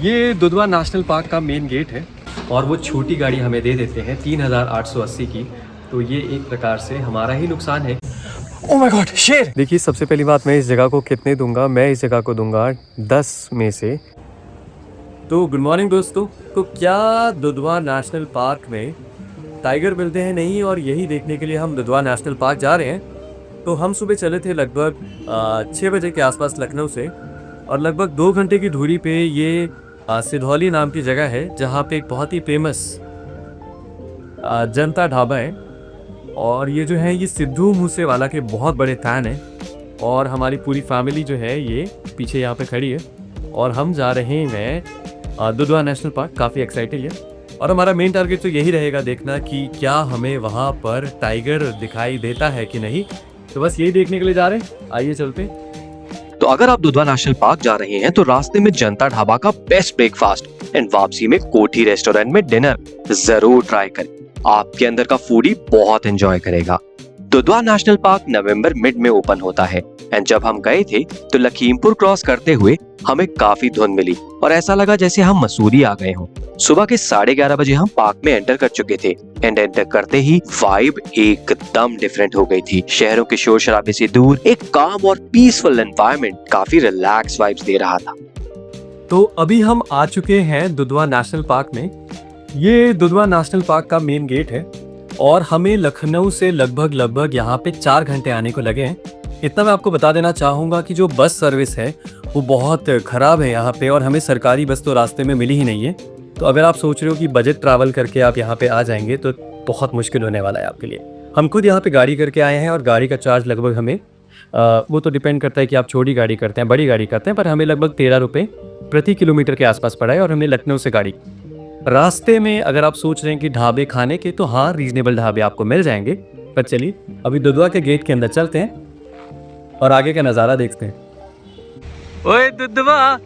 ये Dudhwa national park का main gate है और वो छोटी गाड़ी हमें दे देते हैं 3880 की। तो ये एक प्रकार से हमारा ही नुकसान है। ओह माय गॉड, शेर! देखिए, सबसे पहली बात, मैं इस जगह को कितने दूंगा? मैं इस जगह को दूंगा 10 में से। तो गुड मॉर्निंग दोस्तों। तो क्या दुधवा नेशनल पार्क में टाइगर मिलते हैं? नहीं, और यही देखने के लिए हम दुधवा नेशनल पार्क जा रहे हैं। तो हम सुबह चले थे लगभग 6 बजे के आसपास लखनऊ से, और लगभग 2 घंटे की दूरी पे ये सिधौली नाम की जगह है, जहाँ पे एक बहुत ही फेमस जनता ढाबा है। और ये जो है, ये सिद्धू मूसेवाला के बहुत बड़े फ़ैन हैं। और हमारी पूरी फैमिली जो है ये पीछे यहाँ पे खड़ी है, और हम जा रहे हैं दुधवा नेशनल पार्क। काफ़ी एक्साइटेड है, और हमारा मेन टारगेट तो यही रहेगा, देखना कि क्या हमें वहाँ पर टाइगर दिखाई देता है कि नहीं। तो बस यही देखने के लिए जा रहे हैं। आइए चलते हैं। तो अगर आप दुधवा नेशनल पार्क जा रहे हैं तो रास्ते में जनता ढाबा का बेस्ट ब्रेकफास्ट एंड वापसी में कोठी रेस्टोरेंट में डिनर जरूर ट्राई करें। आपके अंदर का फूडी बहुत एंजॉय करेगा। दुधवा नेशनल पार्क नवंबर मिड में ओपन होता है, एंड जब हम गए थे तो लखीमपुर क्रॉस करते हुए हमें काफी धुंध मिली और ऐसा लगा जैसे हम मसूरी आ गए हों। सुबह के 11:30 बजे हम पार्क में एंटर कर चुके थे, एंड एंटर करते ही वाइब एकदम डिफरेंट हो गई थी। शहरों के शोर शराबे से दूर एक काम और पीसफुल एनवायरनमेंट काफी रिलैक्स वाइब्स दे रहा था। तो अभी हम आ चुके हैं दुधवा नेशनल पार्क में। ये दुधवा नेशनल पार्क का मेन गेट है, और हमें लखनऊ से लगभग यहाँ पे 4 घंटे आने को लगे हैं। इतना मैं आपको बता देना चाहूँगा कि जो बस सर्विस है वो बहुत ख़राब है यहाँ पे, और हमें सरकारी बस तो रास्ते में मिली ही नहीं है। तो अगर आप सोच रहे हो कि बजट ट्रैवल करके आप यहाँ पे आ जाएंगे तो बहुत मुश्किल होने वाला है आपके लिए। हम खुद यहाँ पे गाड़ी करके आए हैं, और गाड़ी का चार्ज लगभग हमें वो तो डिपेंड करता है कि आप छोटी गाड़ी करते हैं बड़ी गाड़ी करते हैं, पर हमें लगभग 13 रुपये प्रति किलोमीटर के आसपास पड़ा है। और हमने लखनऊ से गाड़ी। रास्ते में अगर आप सोच रहे हैं कि ढाबे खाने के, तो हाँ, रीजनेबल ढाबे आपको मिल जाएंगे। पर चलिए अभी दुधवा के गेट के अंदर चलते हैं और आगे का नज़ारा देखते हैं। ओए दुधवा,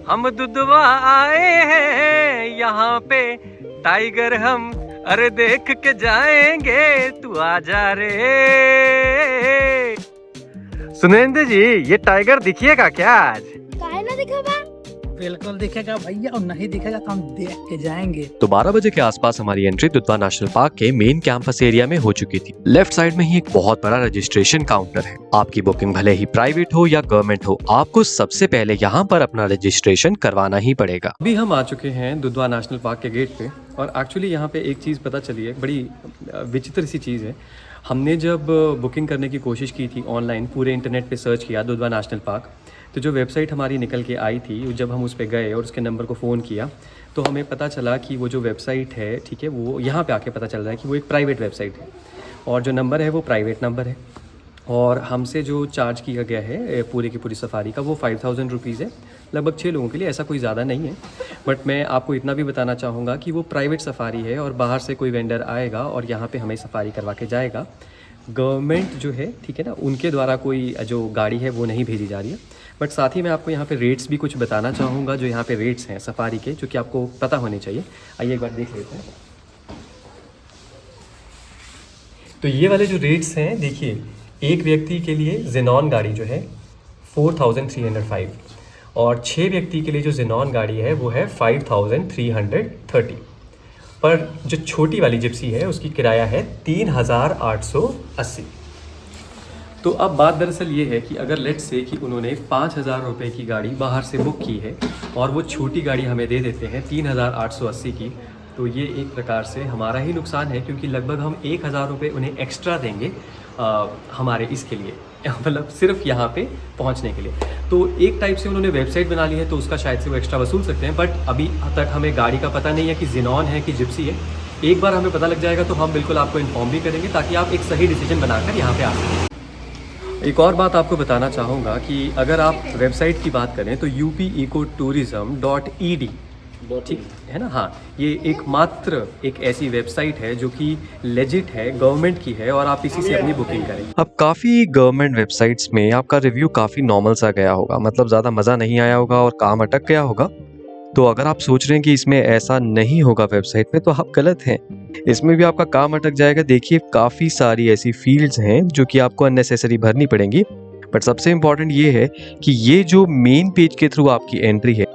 हम दुधवा आए हैं, यहाँ पे टाइगर हम अरे देख के जाएंगे, तू आ जा रे। सुनेंद्र जी, ये टाइगर दिखिएगा क्या आज? काहे ना दिखेगा? बिल्कुल दिखेगा भैया, और नहीं दिखेगा तो हम देख के जाएंगे। तो 12 बजे के आसपास हमारी एंट्री दुधवा नेशनल पार्क के मेन कैंपस एरिया में हो चुकी थी। लेफ्ट साइड में ही एक बहुत बड़ा रजिस्ट्रेशन काउंटर है। आपकी बुकिंग भले ही प्राइवेट हो या गवर्नमेंट हो, आपको सबसे पहले यहाँ पर अपना रजिस्ट्रेशन करवाना ही पड़ेगा। अभी हम आ चुके हैं दुधवा नेशनल पार्क के गेट पे, और एक्चुअली यहाँ पे एक चीज़ पता चली है, बड़ी विचित्र सी चीज़ है। हमने जब बुकिंग करने की कोशिश की थी ऑनलाइन, पूरे इंटरनेट पे सर्च किया दुधवा नेशनल पार्क, तो जो वेबसाइट हमारी निकल के आई थी, जब हम उस पर गए और उसके नंबर को फ़ोन किया तो हमें पता चला कि वो जो वेबसाइट है, ठीक है, वो यहाँ पे आके पता चल रहा है कि वो एक प्राइवेट वेबसाइट है, और जो नंबर है वो प्राइवेट नंबर है। और हमसे जो चार्ज किया गया है पूरी की पूरी सफारी का, वो 5000 रुपीज़ है, लगभग 6 लोगों के लिए। ऐसा कोई ज़्यादा नहीं है, बट मैं आपको इतना भी बताना चाहूँगा कि वो प्राइवेट सफारी है, और बाहर से कोई वेंडर आएगा और यहाँ पे हमें सफारी करवा के जाएगा। गवर्नमेंट जो है, ठीक है ना, उनके द्वारा कोई जो गाड़ी है वो नहीं भेजी जा रही है। बट साथ ही मैं आपको यहाँ पे रेट्स भी कुछ बताना चाहूँगा, जो यहाँ पे रेट्स हैं सफारी के, जो कि आपको पता होने चाहिए। आइए एक बार देख लेते हैं। तो ये वाले जो रेट्स हैं, देखिए, एक व्यक्ति के लिए जेनॉन गाड़ी जो है 4305, और 6 व्यक्ति के लिए जो जेनॉन गाड़ी है वो है 5330। पर जो छोटी वाली जिप्सी है उसकी किराया है 3880। तो अब बात दरअसल ये है कि अगर लेट्स से कि उन्होंने 5000 रुपये की गाड़ी बाहर से बुक की है, और वो छोटी गाड़ी हमें दे देते हैं 3880 की, तो ये एक प्रकार से हमारा ही नुकसान है, क्योंकि लगभग हम 1000 रुपये उन्हें एक्स्ट्रा देंगे हमारे इसके लिए, मतलब सिर्फ यहाँ पे पहुँचने के लिए। तो एक टाइप से उन्होंने वेबसाइट बना ली है, तो उसका शायद से वो एक्स्ट्रा वसूल सकते हैं। बट अभी तक हमें गाड़ी का पता नहीं है कि जेनॉन है कि जिप्सी है। एक बार हमें पता लग जाएगा तो हम बिल्कुल आपको इन्फॉर्म भी करेंगे, ताकि आप एक सही डिसीजन बनाकर यहाँ पे आ सकें। एक और बात आपको बताना चाहूँगा कि अगर आप वेबसाइट की बात करें तो upecotourism.ed, ठीक है ना, हाँ, ये एकमात्र एक ऐसी वेबसाइट है जो कि लेजिट है, गवर्नमेंट की है, और आप इसी से अपनी बुकिंग करें। अब काफ़ी गवर्नमेंट वेबसाइट्स में आपका रिव्यू काफ़ी नॉर्मल सा गया होगा, मतलब ज़्यादा मज़ा नहीं आया होगा और काम अटक गया होगा। तो अगर आप सोच रहे हैं कि इसमें ऐसा नहीं होगा वेबसाइट में, तो आप गलत हैं। इसमें भी आपका काम अटक जाएगा। देखिए, काफ़ी सारी ऐसी फील्ड्स हैं जो कि आपको अननेसेसरी भरनी पड़ेंगी। बट सबसे इम्पॉर्टेंट ये है कि ये जो मेन पेज के थ्रू आपकी एंट्री है,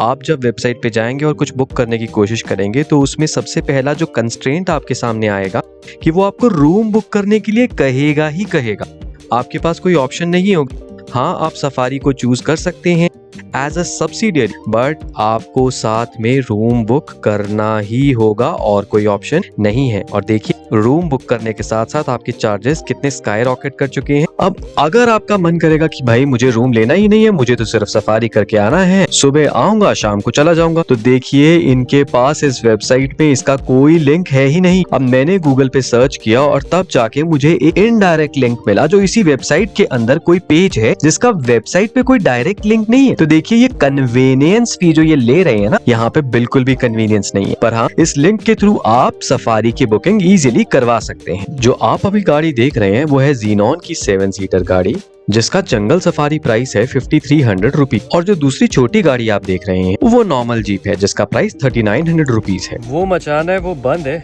आप जब वेबसाइट पे जाएंगे और कुछ बुक करने की कोशिश करेंगे तो उसमें सबसे पहला जो कंस्ट्रेंट आपके सामने आएगा कि वो आपको रूम बुक करने के लिए कहेगा ही कहेगा। आपके पास कोई ऑप्शन नहीं होगा। हाँ, आप सफारी को चूज कर सकते हैं एज अ सब्सिडियरी, बट आपको साथ में रूम बुक करना ही होगा और कोई ऑप्शन नहीं है। और देखिए, रूम बुक करने के साथ साथ आपके चार्जेस कितने स्काई रॉकेट कर चुके हैं। अब अगर आपका मन करेगा कि भाई मुझे रूम लेना ही नहीं है, मुझे तो सिर्फ सफारी करके आना है, सुबह आऊंगा शाम को चला जाऊंगा, तो देखिए इनके पास इस वेबसाइट पे इसका कोई लिंक है ही नहीं। अब मैंने गूगल पे सर्च किया और तब जाके मुझे एक इनडायरेक्ट लिंक मिला जो इसी वेबसाइट के अंदर कोई पेज है जिसका वेबसाइट पे कोई डायरेक्ट लिंक नहीं है। तो देखिए, ये कन्वीनियंस फी जो ये ले रहे हैं ना, यहाँ पे बिल्कुल भी कन्वीनियंस नहीं है। पर हाँ, इस लिंक के थ्रू आप सफारी की बुकिंग इजीली करवा सकते हैं। जो आप अभी गाड़ी देख रहे हैं वो है ज़ीनॉन की 7 सीटर गाड़ी, जिसका जंगल सफारी प्राइस है 5300 रुपीज। और जो दूसरी छोटी गाड़ी आप देख रहे हैं वो नॉर्मल जीप है, जिसका प्राइस 3900 रुपीज है। वो मचान है वो बंद है,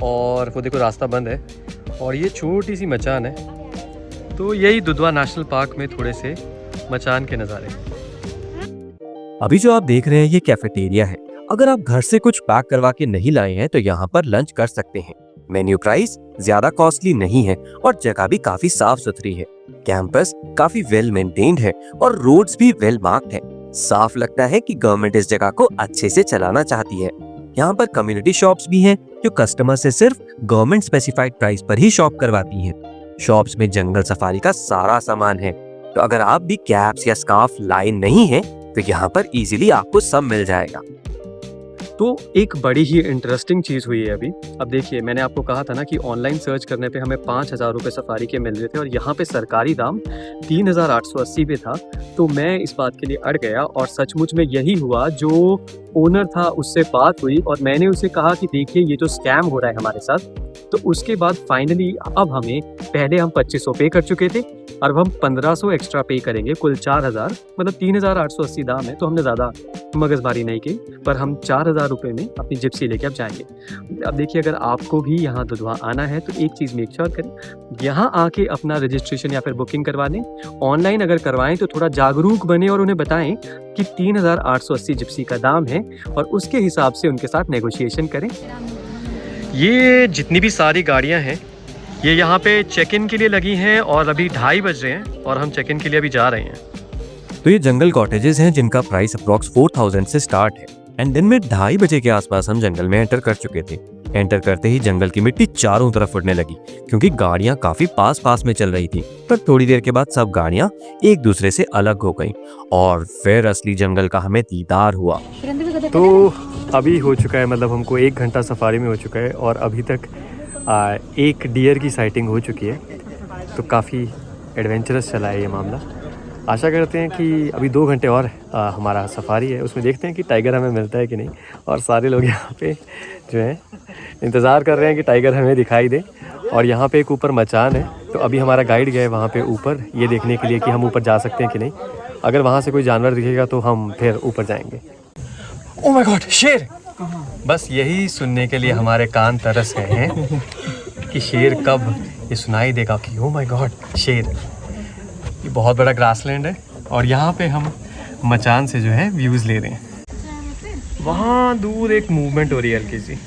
और वो देखो रास्ता बंद है, और ये छोटी सी मचान है। तो यही दुधवा नेशनल पार्क में थोड़े से मचान के नज़ारे। अभी जो आप देख रहे हैं ये कैफेटेरिया है। अगर आप घर से कुछ पैक करवा के नहीं लाए हैं तो यहाँ पर लंच कर सकते हैं। मेन्यू प्राइस ज्यादा कॉस्टली नहीं है और जगह भी काफी साफ सुथरी है। कैंपस काफी वेल मेंटेन्ड है और रोड्स भी वेल मार्क्ड है। साफ लगता है कि गवर्नमेंट इस जगह को अच्छे से चलाना चाहती है। यहाँ पर कम्युनिटी शॉप्स भी हैं जो कस्टमर से सिर्फ गवर्नमेंट स्पेसिफाइड प्राइस पर ही शॉप करवाती हैं। शॉप्स में जंगल सफारी का सारा सामान है, तो अगर आप भी कैप्स या स्कार्फ लाए नहीं है तो यहाँ पर इजीली आपको सब मिल जाएगा। तो एक बड़ी ही इंटरेस्टिंग चीज़ हुई है अभी। अब देखिए, मैंने आपको कहा था ना कि ऑनलाइन सर्च करने पे हमें 5000 रुपये सफारी के मिल रहे थे और यहाँ पे सरकारी दाम 3880 पे था। तो मैं इस बात के लिए अड़ गया और सचमुच में यही हुआ। जो ओनर था उससे बात हुई और मैंने उसे कहा कि देखिए ये जो स्कैम हो रहा है हमारे साथ। तो उसके बाद फाइनली अब हमें, पहले हम 2500 पे कर चुके थे और अब हम 1500 एक्स्ट्रा पे करेंगे, कुल 4000, मतलब 3880 दाम है। तो हमने ज़्यादा मगजमारी नहीं की, पर हम 4000 रुपये में अपनी जिप्सी लेके अब जाएंगे। अब देखिए, अगर आपको भी यहाँ दुधवा आना है तो एक चीज़ मेक श्योर करें, यहाँ आके अपना रजिस्ट्रेशन या फिर बुकिंग करवा लें। ऑनलाइन अगर करवाएं तो थोड़ा जागरूक बने और उन्हें बताएं कि 3880 जिप्सी का दाम है और उसके हिसाब से उनके साथ नेगोशिएशन करें। ये जितनी भी सारी गाड़ियाँ हैं ये यहाँ पे चेक इन के लिए लगी हैं और अभी 2:30 बज रहे हैं और हम चेक इन के लिए अभी जा रहे हैं। तो ये जंगल कॉटेजेस हैं जिनका प्राइस अप्रॉक्स 4000 से स्टार्ट है। एंड दिन में 2:30 बजे के आसपास हम जंगल में एंटर कर चुके थे। एंटर करते ही जंगल की मिट्टी चारों तरफ उड़ने लगी क्योंकि गाड़ियां काफी पास पास में चल रही थी। पर थोड़ी देर के बाद सब गाड़ियां एक दूसरे से अलग हो गईं और फिर असली जंगल का हमें दीदार हुआ। तो अभी हो चुका है, मतलब हमको 1 घंटा सफारी में हो चुका है और अभी तक एक डियर की साइटिंग हो चुकी है। तो काफ़ी एडवेंचरस चला है ये मामला। आशा करते हैं कि अभी 2 घंटे और हमारा सफारी है, उसमें देखते हैं कि टाइगर हमें मिलता है कि नहीं। और सारे लोग यहाँ पे जो है इंतज़ार कर रहे हैं कि टाइगर हमें दिखाई दे। और यहाँ पे एक ऊपर मचान है, तो अभी हमारा गाइड गया है वहाँ पे ऊपर ये देखने के लिए कि हम ऊपर जा सकते हैं कि नहीं। अगर वहाँ से कोई जानवर दिखेगा तो हम फिर ऊपर जाएंगे। ओह माय गॉड, शेर! बस यही सुनने के लिए हमारे कान तरस गए हैं कि शेर कब ये सुनाई देगा कि ओह माय गॉड शेर। ये बहुत बड़ा ग्रासलैंड है और यहाँ पे हम मचान से जो है व्यूज़ ले रहे हैं। वहाँ दूर एक मूवमेंट हो रही है हल्की सी।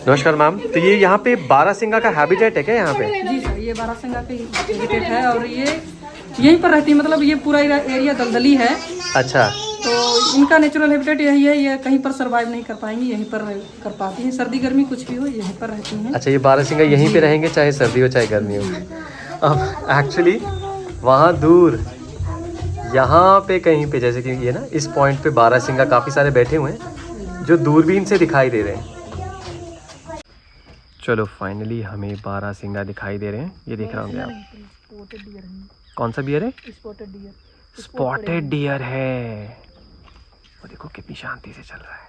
नमस्कार मैम, तो ये यहाँ पे बारहसिंगा का हैबिटेट है क्या यहाँ पे? जी सर, ये बारहसिंगा का हैबिटेट है और ये यहीं पर रहती है, मतलब ये पूरा एरिया दलदली है। अच्छा, तो इनका नेचुरल हैबिटेट यही है, ये कहीं पर सरवाइव नहीं कर पाएंगी, यहीं पर कर पाती हैं। सर्दी गर्मी कुछ भी हो यहीं पर रहती हैं। अच्छा, ये बारहसिंगा यहीं पे रहेंगे चाहे सर्दी हो चाहे गर्मी हो। अब एक्चुअली वहाँ दूर यहाँ पे कहीं पे, जैसे कि ये ना इस पॉइंट पे बारहसिंगा काफ़ी सारे बैठे हुए हैं जो दूरबीन से दिखाई दे रहे हैं। चलो फाइनली हमें बारहसिंगा दिखाई दे रहे हैं। ये देख रहे होंगे आप। कौन सा बियर है? Spotted deer. स्पॉटेड डियर है। वो देखो कितनी शांति से चल रहा है।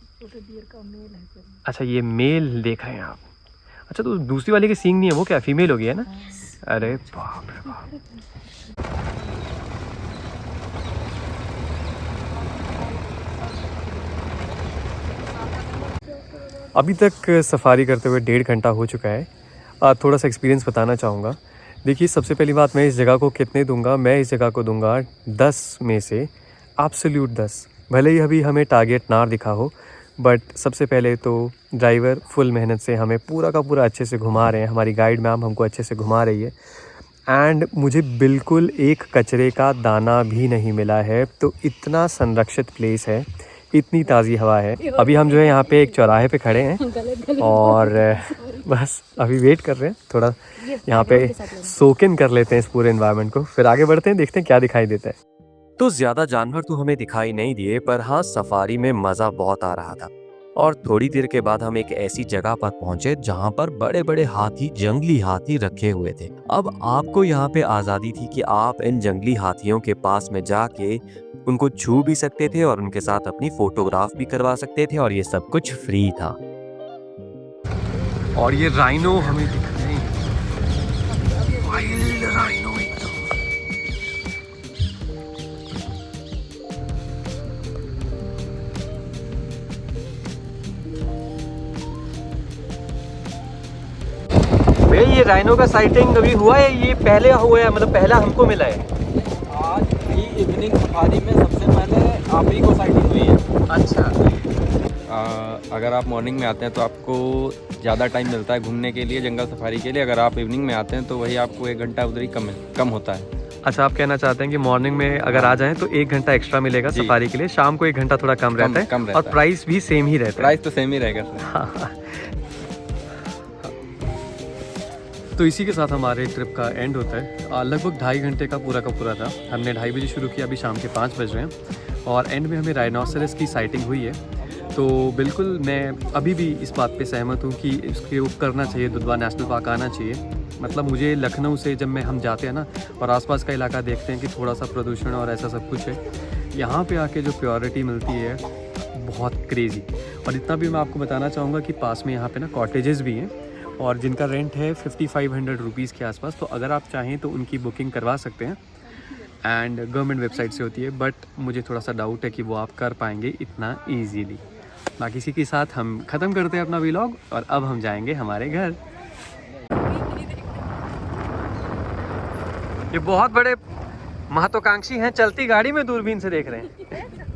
स्पॉटेड डियर का मेल है सर। अच्छा, ये मेल देख रहे हैं आप। अच्छा, तो दूसरी वाली की सींग नहीं है, वो क्या फीमेल होगी है ना? अरे बाप रे बाप। अभी तक सफारी करते हुए 1.5 घंटा हो चुका है। थोड़ा सा एक्सपीरियंस बताना चाहूँगा। देखिए सबसे पहली बात, मैं इस जगह को कितने दूंगा, मैं इस जगह को दूंगा 10 में से एब्सोल्यूट 10। भले ही अभी हमें टारगेट ना दिखा हो, बट सबसे पहले तो ड्राइवर फुल मेहनत से हमें पूरा का पूरा अच्छे से घुमा रहे हैं, हमारी गाइड मैम हमको अच्छे से घुमा रही है। एंड मुझे बिल्कुल एक कचरे का दाना भी नहीं मिला है, तो इतना संरक्षित प्लेस है, इतनी ताज़ी हवा है। अभी हम जो है यहाँ पे एक चौराहे पे खड़े हैं और बस अभी वेट कर रहे हैं, थोड़ा यहाँ पे सोक इन कर लेते हैं इस पूरे एनवायरनमेंट को, फिर आगे बढ़ते हैं, देखते हैं क्या दिखाई देता है। तो ज्यादा जानवर तो हमें दिखाई नहीं दिए, पर हाँ सफारी में मजा बहुत आ रहा था। और थोड़ी देर के बाद हम एक ऐसी जगह पर पहुंचे जहां पर बड़े बड़े हाथी, जंगली हाथी रखे हुए थे। अब आपको यहाँ पे आजादी थी कि आप इन जंगली हाथियों के पास में जाके उनको छू भी सकते थे और उनके साथ अपनी फोटोग्राफ भी करवा सकते थे, और ये सब कुछ फ्री था। और ये राइनो हमें दिख रहे हैं, वाइल्ड राइनो एकदम। भाई ये राइनो का साइटिंग अभी हुआ है, ये पहले हुआ है, मतलब पहला हमको मिला है। आज ही इवनिंग सफारी में सबसे पहले आप ही को साइटिंग हुई है। अच्छा, अगर आप मॉर्निंग में आते हैं तो आपको ज़्यादा टाइम मिलता है घूमने के लिए, जंगल सफारी के लिए। अगर आप इवनिंग में आते हैं तो वही आपको 1 घंटा उधर ही कम होता है। अच्छा आप कहना चाहते हैं कि मॉर्निंग में अगर आ जाएं तो 1 घंटा एक्स्ट्रा मिलेगा जी। सफारी के लिए, शाम को 1 घंटा थोड़ा कम रहता है, कम रहता और है। प्राइस भी सेम ही रहता है। प्राइस तो सेम ही रहेगा सर। तो इसी के साथ हमारे ट्रिप का एंड होता है। लगभग 2.5 घंटे का पूरा था। हमने 2:30 बजे शुरू किया, अभी शाम के 5 बज रहे हैं, और एंड में हमें राइनोसरस की साइटिंग हुई है। तो बिल्कुल मैं अभी भी इस बात पे सहमत हूँ कि इसके करना चाहिए, दुधवा नेशनल पार्क आना चाहिए। मतलब मुझे लखनऊ से जब हम जाते हैं ना और आसपास का इलाका देखते हैं कि थोड़ा सा प्रदूषण और ऐसा सब कुछ है, यहाँ पे आके जो प्योरिटी मिलती है बहुत क्रेज़ी। और इतना भी मैं आपको बताना चाहूँगा कि पास में यहाँ पे ना कॉटेजेस भी हैं, और जिनका रेंट है 5500 रुपीज़ के आसपास। तो अगर आप चाहें तो उनकी बुकिंग करवा सकते हैं, एंड गवर्नमेंट वेबसाइट से होती है, बट मुझे थोड़ा सा डाउट है कि वो आप कर पाएंगे इतना ईजीली। बाकी इसी के साथ हम ख़त्म करते हैं अपना व्लॉग, और अब हम जाएंगे हमारे घर। ये बहुत बड़े महत्वाकांक्षी हैं, चलती गाड़ी में दूरबीन से देख रहे हैं।